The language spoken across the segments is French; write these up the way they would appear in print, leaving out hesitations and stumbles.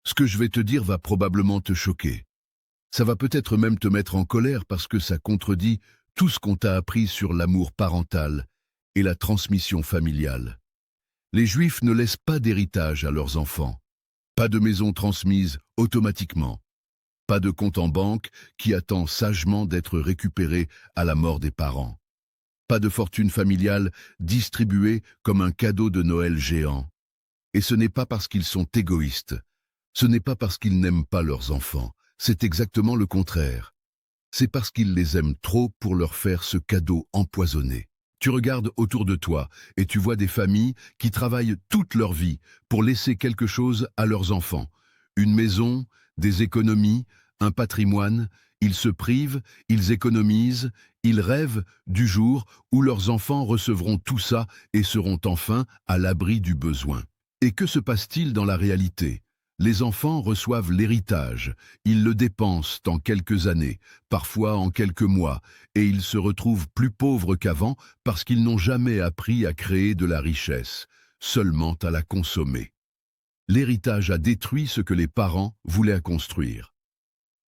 Ce que je vais te dire va probablement te choquer. Ça va peut-être même te mettre en colère parce que ça contredit tout ce qu'on t'a appris sur l'amour parental et la transmission familiale. Les Juifs ne laissent pas d'héritage à leurs enfants, pas de maison transmise automatiquement, pas de compte en banque qui attend sagement d'être récupéré à la mort des parents, pas de fortune familiale distribuée comme un cadeau de Noël géant. Et ce n'est pas parce qu'ils sont égoïstes, ce n'est pas parce qu'ils n'aiment pas leurs enfants, c'est exactement le contraire. C'est parce qu'ils les aiment trop pour leur faire ce cadeau empoisonné. Tu regardes autour de toi et tu vois des familles qui travaillent toute leur vie pour laisser quelque chose à leurs enfants. Une maison, des économies, un patrimoine. Ils se privent, ils économisent, ils rêvent du jour où leurs enfants recevront tout ça et seront enfin à l'abri du besoin. Et que se passe-t-il dans la réalité ? Les enfants reçoivent l'héritage, ils le dépensent en quelques années, parfois en quelques mois, et ils se retrouvent plus pauvres qu'avant parce qu'ils n'ont jamais appris à créer de la richesse, seulement à la consommer. L'héritage a détruit ce que les parents voulaient construire.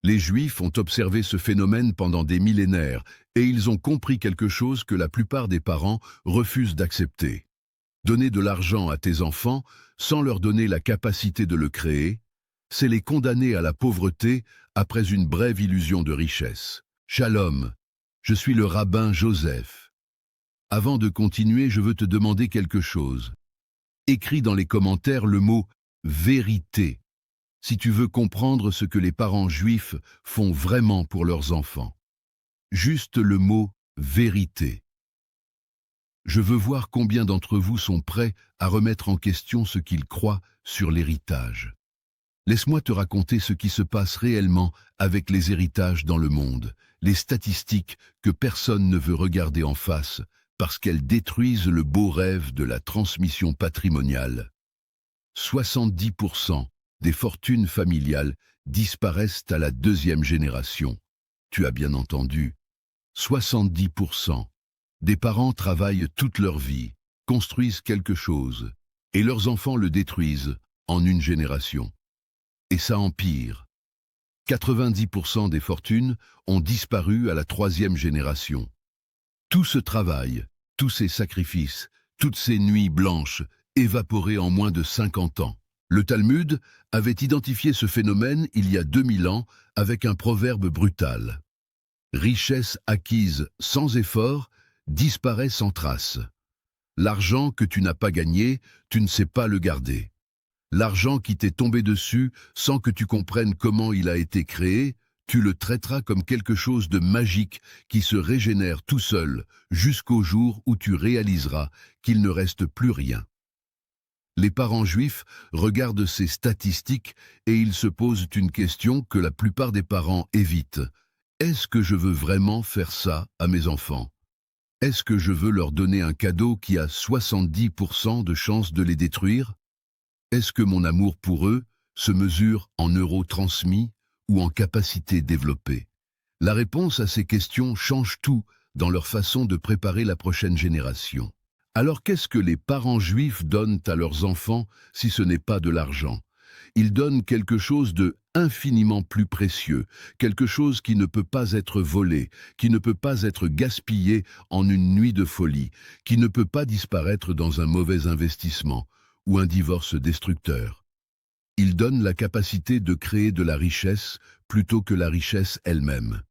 Les Juifs ont observé ce phénomène pendant des millénaires et ils ont compris quelque chose que la plupart des parents refusent d'accepter. Donner de l'argent à tes enfants sans leur donner la capacité de le créer, c'est les condamner à la pauvreté après une brève illusion de richesse. Shalom, je suis le rabbin Joseph. Avant de continuer, je veux te demander quelque chose. Écris dans les commentaires le mot « vérité » si tu veux comprendre ce que les parents juifs font vraiment pour leurs enfants. Juste le mot « vérité ». Je veux voir combien d'entre vous sont prêts à remettre en question ce qu'ils croient sur l'héritage. Laisse-moi te raconter ce qui se passe réellement avec les héritages dans le monde, les statistiques que personne ne veut regarder en face parce qu'elles détruisent le beau rêve de la transmission patrimoniale. 70% des fortunes familiales disparaissent à la deuxième génération. Tu as bien entendu, 70%. Des parents travaillent toute leur vie, construisent quelque chose, et leurs enfants le détruisent en une génération. Et ça empire. 90% des fortunes ont disparu à la troisième génération. Tout ce travail, tous ces sacrifices, toutes ces nuits blanches, évaporées en moins de 50 ans. Le Talmud avait identifié ce phénomène il y a 2000 ans avec un proverbe brutal. Richesse acquise sans effort disparaît sans trace. L'argent que tu n'as pas gagné, tu ne sais pas le garder. L'argent qui t'est tombé dessus sans que tu comprennes comment il a été créé, tu le traiteras comme quelque chose de magique qui se régénère tout seul jusqu'au jour où tu réaliseras qu'il ne reste plus rien. Les parents juifs regardent ces statistiques et ils se posent une question que la plupart des parents évitent. Est-ce que je veux vraiment faire ça à mes enfants ? Est-ce que je veux leur donner un cadeau qui a 70% de chances de les détruire ? Est-ce que mon amour pour eux se mesure en euros transmis ou en capacité développée ? La réponse à ces questions change tout dans leur façon de préparer la prochaine génération. Alors qu'est-ce que les parents juifs donnent à leurs enfants si ce n'est pas de l'argent ? Ils donnent quelque chose de infiniment plus précieux, quelque chose qui ne peut pas être volé, qui ne peut pas être gaspillé en une nuit de folie, qui ne peut pas disparaître dans un mauvais investissement ou un divorce destructeur. Ils donnent la capacité de créer de la richesse plutôt que la richesse elle-même.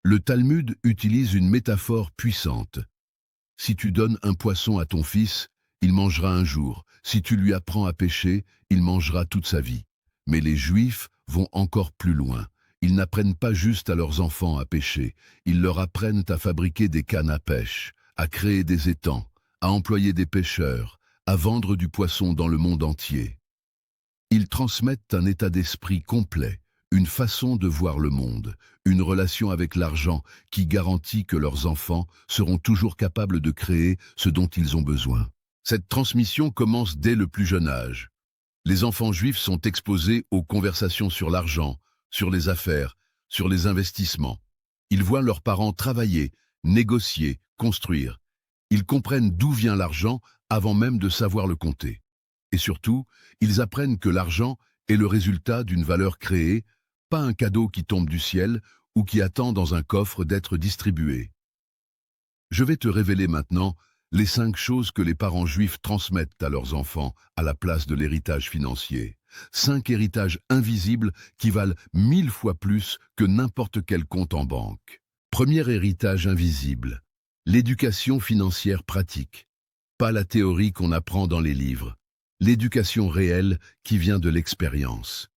Le Talmud utilise une métaphore puissante. Si tu donnes un poisson à ton fils, il mangera un jour. Si tu lui apprends à pêcher, il mangera toute sa vie. Mais les Juifs vont encore plus loin. Ils n'apprennent pas juste à leurs enfants à pêcher, ils leur apprennent à fabriquer des cannes à pêche, à créer des étangs, à employer des pêcheurs, à vendre du poisson dans le monde entier. Ils transmettent un état d'esprit complet, une façon de voir le monde, une relation avec l'argent qui garantit que leurs enfants seront toujours capables de créer ce dont ils ont besoin. Cette transmission commence dès le plus jeune âge. Les enfants juifs sont exposés aux conversations sur l'argent, sur les affaires, sur les investissements. Ils voient leurs parents travailler, négocier, construire. Ils comprennent d'où vient l'argent avant même de savoir le compter. Et surtout, ils apprennent que l'argent est le résultat d'une valeur créée, pas un cadeau qui tombe du ciel ou qui attend dans un coffre d'être distribué. Je vais te révéler maintenant les 5 choses que les parents juifs transmettent à leurs enfants à la place de l'héritage financier. 5 héritages invisibles qui valent 1000 fois plus que n'importe quel compte en banque. Premier héritage invisible, l'éducation financière pratique. Pas la théorie qu'on apprend dans les livres, l'éducation réelle qui vient de l'expérience.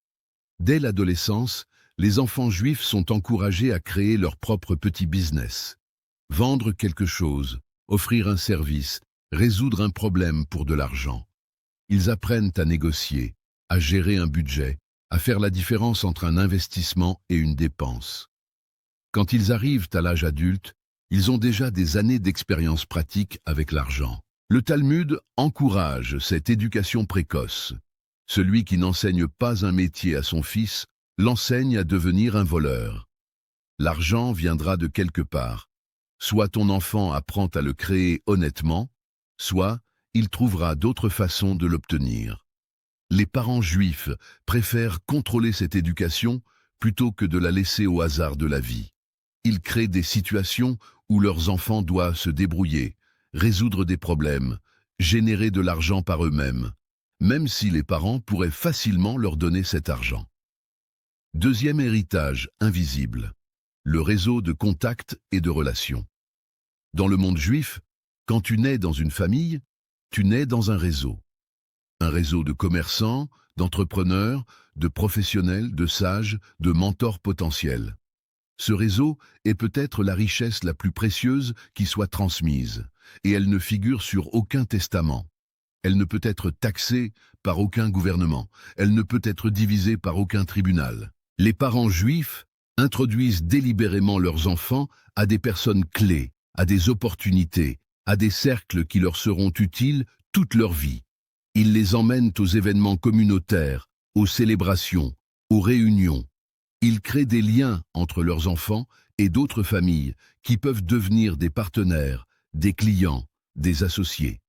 Dès l'adolescence, les enfants juifs sont encouragés à créer leur propre petit business. Vendre quelque chose, offrir un service, résoudre un problème pour de l'argent. Ils apprennent à négocier, à gérer un budget, à faire la différence entre un investissement et une dépense. Quand ils arrivent à l'âge adulte, ils ont déjà des années d'expérience pratique avec l'argent. Le Talmud encourage cette éducation précoce. Celui qui n'enseigne pas un métier à son fils l'enseigne à devenir un voleur. L'argent viendra de quelque part. Soit ton enfant apprend à le créer honnêtement, soit il trouvera d'autres façons de l'obtenir. Les parents juifs préfèrent contrôler cette éducation plutôt que de la laisser au hasard de la vie. Ils créent des situations où leurs enfants doivent se débrouiller, résoudre des problèmes, générer de l'argent par eux-mêmes, même si les parents pourraient facilement leur donner cet argent. Deuxième héritage invisible, le réseau de contacts et de relations. Dans le monde juif, quand tu nais dans une famille, tu nais dans un réseau. Un réseau de commerçants, d'entrepreneurs, de professionnels, de sages, de mentors potentiels. Ce réseau est peut-être la richesse la plus précieuse qui soit transmise, et elle ne figure sur aucun testament. Elle ne peut être taxée par aucun gouvernement, elle ne peut être divisée par aucun tribunal. Les parents juifs introduisent délibérément leurs enfants à des personnes clés, à des opportunités, à des cercles qui leur seront utiles toute leur vie. Ils les emmènent aux événements communautaires, aux célébrations, aux réunions. Ils créent des liens entre leurs enfants et d'autres familles qui peuvent devenir des partenaires, des clients, des associés.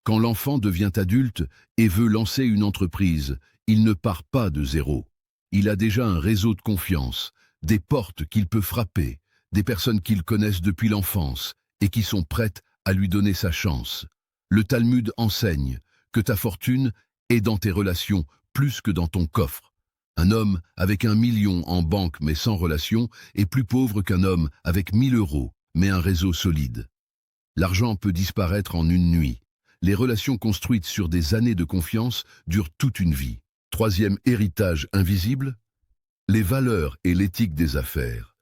Quand l'enfant devient adulte et veut lancer une entreprise, il ne part pas de zéro. Il a déjà un réseau de confiance, des portes qu'il peut frapper, des personnes qu'il connaisse depuis l'enfance et qui sont prêtes à lui donner sa chance. Le Talmud enseigne que ta fortune est dans tes relations plus que dans ton coffre. Un homme avec 1 million en banque mais sans relation est plus pauvre qu'un homme avec 1000 euros mais un réseau solide. L'argent peut disparaître en une nuit. Les relations construites sur des années de confiance durent toute une vie. Troisième héritage invisible, les valeurs et l'éthique des affaires.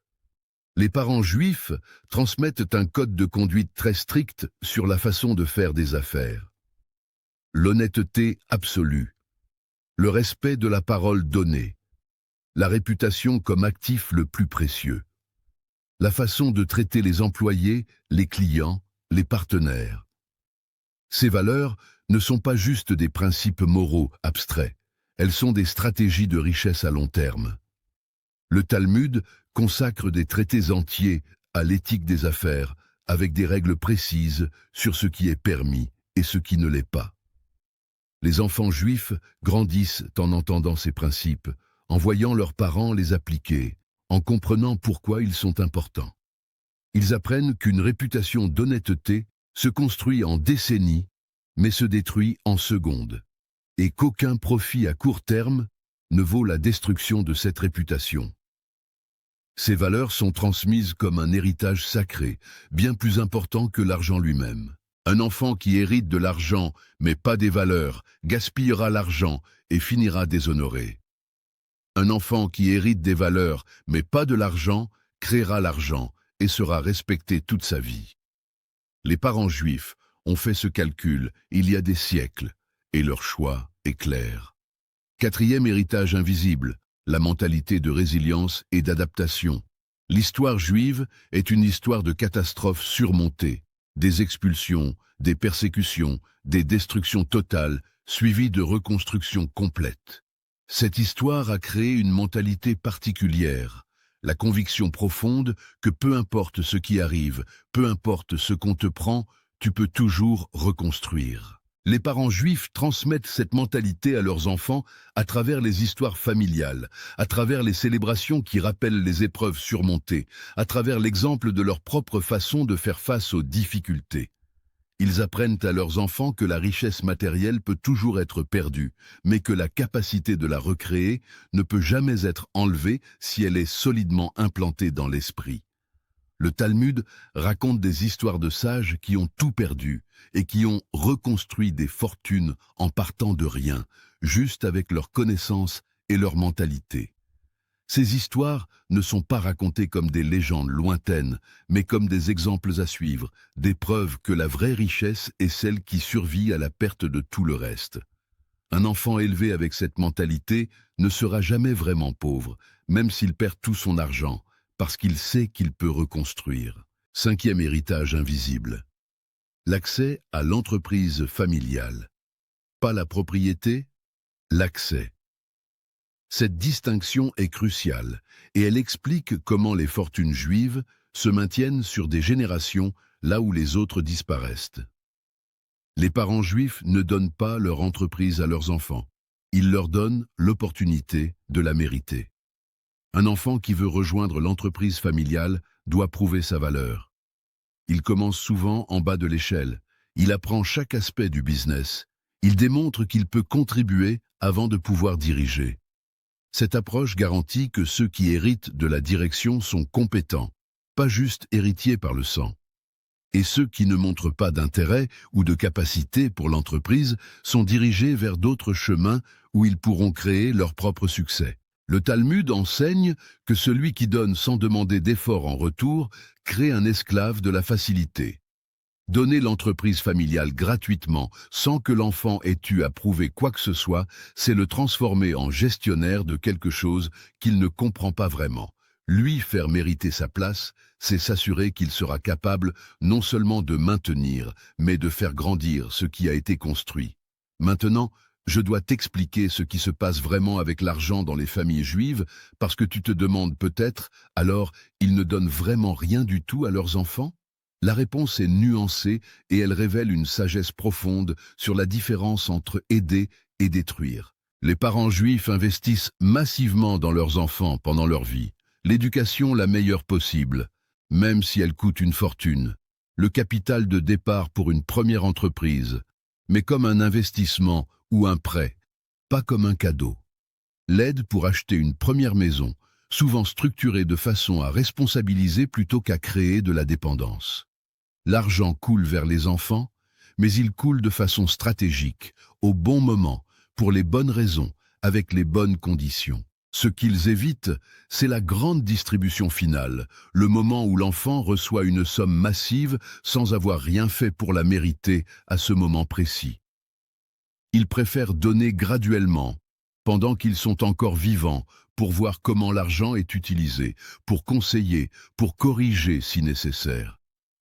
Les parents juifs transmettent un code de conduite très strict sur la façon de faire des affaires. L'honnêteté absolue, le respect de la parole donnée, la réputation comme actif le plus précieux, la façon de traiter les employés, les clients, les partenaires. Ces valeurs ne sont pas juste des principes moraux abstraits, elles sont des stratégies de richesse à long terme. Le Talmud consacre des traités entiers à l'éthique des affaires, avec des règles précises sur ce qui est permis et ce qui ne l'est pas. Les enfants juifs grandissent en entendant ces principes, en voyant leurs parents les appliquer, en comprenant pourquoi ils sont importants. Ils apprennent qu'une réputation d'honnêteté se construit en décennies, mais se détruit en secondes, et qu'aucun profit à court terme ne vaut la destruction de cette réputation. Ces valeurs sont transmises comme un héritage sacré, bien plus important que l'argent lui-même. Un enfant qui hérite de l'argent, mais pas des valeurs, gaspillera l'argent et finira déshonoré. Un enfant qui hérite des valeurs, mais pas de l'argent, créera l'argent et sera respecté toute sa vie. Les parents juifs ont fait ce calcul il y a des siècles, et leur choix est clair. Quatrième héritage invisible, la mentalité de résilience et d'adaptation. L'histoire juive est une histoire de catastrophes surmontées, des expulsions, des persécutions, des destructions totales, suivies de reconstructions complètes. Cette histoire a créé une mentalité particulière, la conviction profonde que peu importe ce qui arrive, peu importe ce qu'on te prend, tu peux toujours reconstruire. Les parents juifs transmettent cette mentalité à leurs enfants à travers les histoires familiales, à travers les célébrations qui rappellent les épreuves surmontées, à travers l'exemple de leur propre façon de faire face aux difficultés. Ils apprennent à leurs enfants que la richesse matérielle peut toujours être perdue, mais que la capacité de la recréer ne peut jamais être enlevée si elle est solidement implantée dans l'esprit. Le Talmud raconte des histoires de sages qui ont tout perdu et qui ont reconstruit des fortunes en partant de rien, juste avec leurs connaissances et leur mentalité. Ces histoires ne sont pas racontées comme des légendes lointaines, mais comme des exemples à suivre, des preuves que la vraie richesse est celle qui survit à la perte de tout le reste. Un enfant élevé avec cette mentalité ne sera jamais vraiment pauvre, même s'il perd tout son argent, parce qu'il sait qu'il peut reconstruire. Cinquième héritage invisible. L'accès à l'entreprise familiale. Pas la propriété, l'accès. Cette distinction est cruciale et elle explique comment les fortunes juives se maintiennent sur des générations là où les autres disparaissent. Les parents juifs ne donnent pas leur entreprise à leurs enfants. Ils leur donnent l'opportunité de la mériter. Un enfant qui veut rejoindre l'entreprise familiale doit prouver sa valeur. Il commence souvent en bas de l'échelle. Il apprend chaque aspect du business. Il démontre qu'il peut contribuer avant de pouvoir diriger. Cette approche garantit que ceux qui héritent de la direction sont compétents, pas juste héritiers par le sang. Et ceux qui ne montrent pas d'intérêt ou de capacité pour l'entreprise sont dirigés vers d'autres chemins où ils pourront créer leur propre succès. Le Talmud enseigne que celui qui donne sans demander d'effort en retour crée un esclave de la facilité. Donner l'entreprise familiale gratuitement, sans que l'enfant ait eu à prouver quoi que ce soit, c'est le transformer en gestionnaire de quelque chose qu'il ne comprend pas vraiment. Lui faire mériter sa place, c'est s'assurer qu'il sera capable non seulement de maintenir, mais de faire grandir ce qui a été construit. Maintenant, je dois t'expliquer ce qui se passe vraiment avec l'argent dans les familles juives, parce que tu te demandes peut-être, alors, ils ne donnent vraiment rien du tout à leurs enfants ? La réponse est nuancée et elle révèle une sagesse profonde sur la différence entre aider et détruire. Les parents juifs investissent massivement dans leurs enfants pendant leur vie. L'éducation la meilleure possible, même si elle coûte une fortune. Le capital de départ pour une première entreprise, mais comme un investissement ou un prêt, pas comme un cadeau. L'aide pour acheter une première maison, souvent structurée de façon à responsabiliser plutôt qu'à créer de la dépendance. L'argent coule vers les enfants, mais il coule de façon stratégique, au bon moment, pour les bonnes raisons, avec les bonnes conditions. Ce qu'ils évitent, c'est la grande distribution finale, le moment où l'enfant reçoit une somme massive sans avoir rien fait pour la mériter à ce moment précis. Ils préfèrent donner graduellement, pendant qu'ils sont encore vivants, pour voir comment l'argent est utilisé, pour conseiller, pour corriger si nécessaire.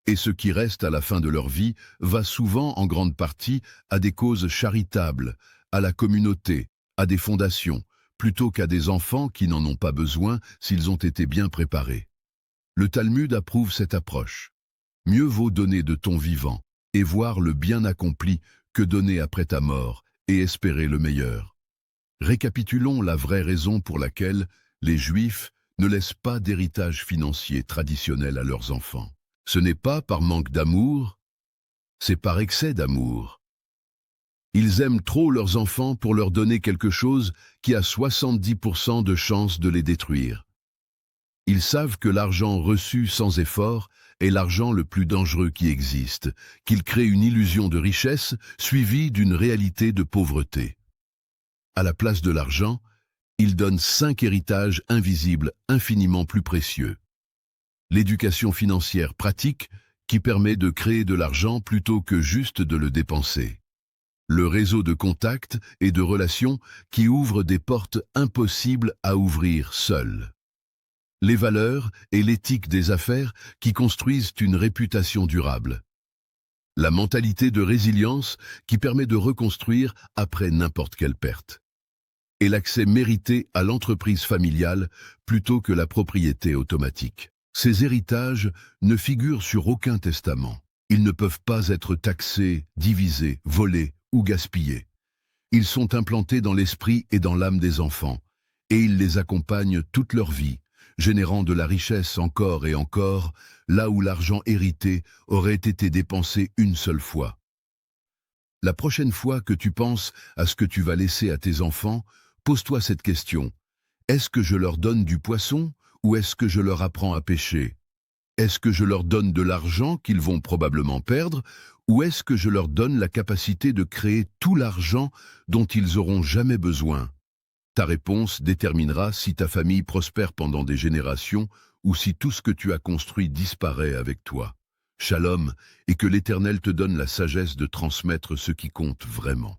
Et ce qui reste à la fin de leur vie va souvent en grande partie à des causes charitables, à la communauté, à des fondations, plutôt qu'à des enfants qui n'en ont pas besoin s'ils ont été bien préparés. Le Talmud approuve cette approche. Mieux vaut donner de ton vivant et voir le bien accompli que donner après ta mort et espérer le meilleur. Récapitulons la vraie raison pour laquelle les Juifs ne laissent pas d'héritage financier traditionnel à leurs enfants. Ce n'est pas par manque d'amour, c'est par excès d'amour. Ils aiment trop leurs enfants pour leur donner quelque chose qui a 70% de chances de les détruire. Ils savent que l'argent reçu sans effort est l'argent le plus dangereux qui existe, qu'il crée une illusion de richesse suivie d'une réalité de pauvreté. À la place de l'argent, ils donnent 5 héritages invisibles infiniment plus précieux. L'éducation financière pratique qui permet de créer de l'argent plutôt que juste de le dépenser. Le réseau de contacts et de relations qui ouvre des portes impossibles à ouvrir seul. Les valeurs et l'éthique des affaires qui construisent une réputation durable. La mentalité de résilience qui permet de reconstruire après n'importe quelle perte. Et l'accès mérité à l'entreprise familiale plutôt que la propriété automatique. Ces héritages ne figurent sur aucun testament. Ils ne peuvent pas être taxés, divisés, volés ou gaspillés. Ils sont implantés dans l'esprit et dans l'âme des enfants, et ils les accompagnent toute leur vie, générant de la richesse encore et encore, là où l'argent hérité aurait été dépensé une seule fois. La prochaine fois que tu penses à ce que tu vas laisser à tes enfants, pose-toi cette question. Est-ce que je leur donne du poisson ou est-ce que je leur apprends à pêcher? Est-ce que je leur donne de l'argent qu'ils vont probablement perdre ou est-ce que je leur donne la capacité de créer tout l'argent dont ils auront jamais besoin? Ta réponse déterminera si ta famille prospère pendant des générations ou si tout ce que tu as construit disparaît avec toi. Shalom, et que l'Éternel te donne la sagesse de transmettre ce qui compte vraiment.